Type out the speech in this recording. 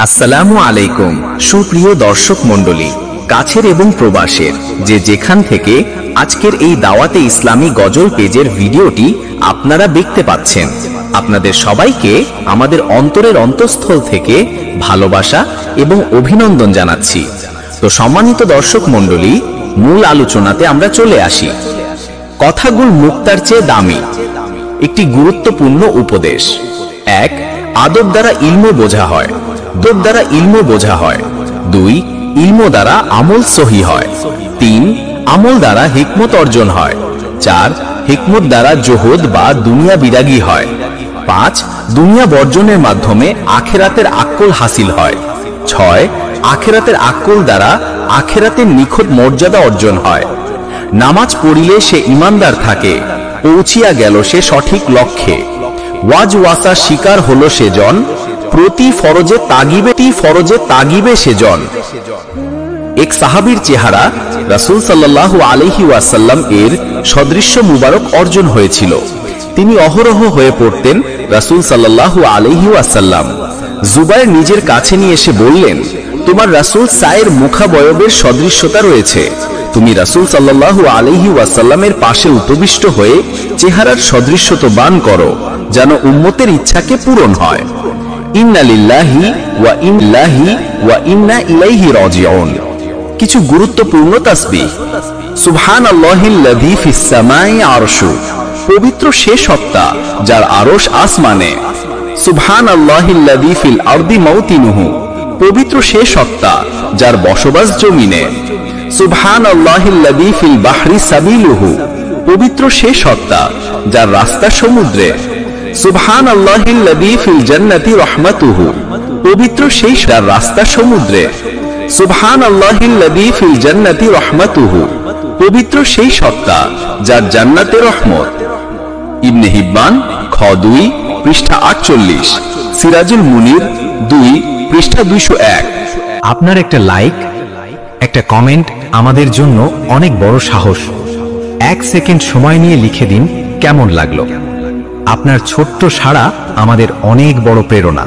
আসসালামু আলাইকুম সুপ্রিয় দর্শক মণ্ডলী, কাছের এবং প্রবাসের যে যেখান থেকে আজকের এই দাওয়াতে ইসলামী গজল পেজের ভিডিওটি আপনারা দেখতে পাচ্ছেন, আপনাদের সবাইকে আমাদের অন্তরের অন্তঃস্থল থেকে ভালোবাসা এবং অভিনন্দন জানাচ্ছি। তো সম্মানিত দর্শক মণ্ডলী, মূল আলোচনাতে আমরা চলে আসি। কথাগুল মুক্তার চেয়ে দামি, একটি গুরুত্বপূর্ণ উপদেশ। 1. আদব দ্বারা ইলম বোঝা হয়। আদব দ্বারা ইলম বোঝা হয়। 2. ইলম দ্বারা আমল সহি হয়। 3. আমল দ্বারা হিকমত অর্জন হয়। 4. হিকমত দ্বারা জোহদ বা দুনিয়া বিরাগী হয়। 5. দুনিয়া বর্জনের মাধ্যমে আখেরাতের আক্কল হাসিল হয়। 6. আখেরাতের আক্কল দ্বারা আখেরাতের নিখুঁত মর্যাদা অর্জন হয়। নামাজ পড়িলে সে ইমানদার থাকে, পৌঁছিয়া গেল সে সঠিক লক্ষ্যে। ওয়াজওয়াসার শিকার হলো সেজন, প্রতি ফরজে তাগিবে সেজন। এক সাহাবীর চেহারা রাসূল সাল্লাল্লাহু আলাইহি ওয়াসাল্লাম এর সদৃশ্য মুবারক অর্জন হয়েছিল। তিনি অহরহ হয়ে পড়তেন রাসূল সাল্লাল্লাহু আলাইহি ওয়াসাল্লাম। জুবাইর নিজের কাছে নিয়ে এসে বললেন, তোমার রাসূল সায়ের মুখাবয়বের সদৃশ্যতা রয়েছে। তুমি রাসূল সাল্লাল্লাহু আলাইহি ওয়াসাল্লামের পাশে উপবিষ্ট হয়ে চেহারার সদৃশ্যতাবান করো, যেন উম্মতের ইচ্ছাকে পূরণ হয়। ইন্না লিল্লাহি ওয়া ইন্না ইলাইহি রাজিউন। কিছু গুরুত্বপূর্ণ তাসবিহ। সুবহানাল্লাহিল্লাযী ফিস সামাই আরশু, পবিত্র সে সত্তা যার আরশ আসমানে। সুবহানাল্লাহিল্লাযী ফিল আরদি মাউতিনুহু, পবিত্র সে সত্তা যার বসবাস জমিনে। সুবহানাল্লাহিল্লাযী ফিল বাহরি সাবিলুহু, পবিত্র সে সত্তা যার রাস্তা সমুদ্রে। সুবহানাল্লাহিল্লাযী ফিল জান্নাতি রাহমাতুহু, পবিত্র সেই যার রাস্তা সমুদ্রে। সুবহানাল্লাহিল্লাযী ফিল জান্নাতি রাহমাতুহু, পবিত্র সেই সত্তা যার জান্নাতে রহমত। ইবনে হিব্বান খ 2 পৃষ্ঠা 48, সিরাজুল মুনির 2 পৃষ্ঠা 201। আপনার একটা লাইক, একটা কমেন্ট আমাদের জন্য অনেক বড় সাহস। 1 সেকেন্ড সময় নিয়ে লিখে দিন কেমন লাগলো। আপনার ছোট্ট সাড়া আমাদের অনেক বড় প্রেরণা।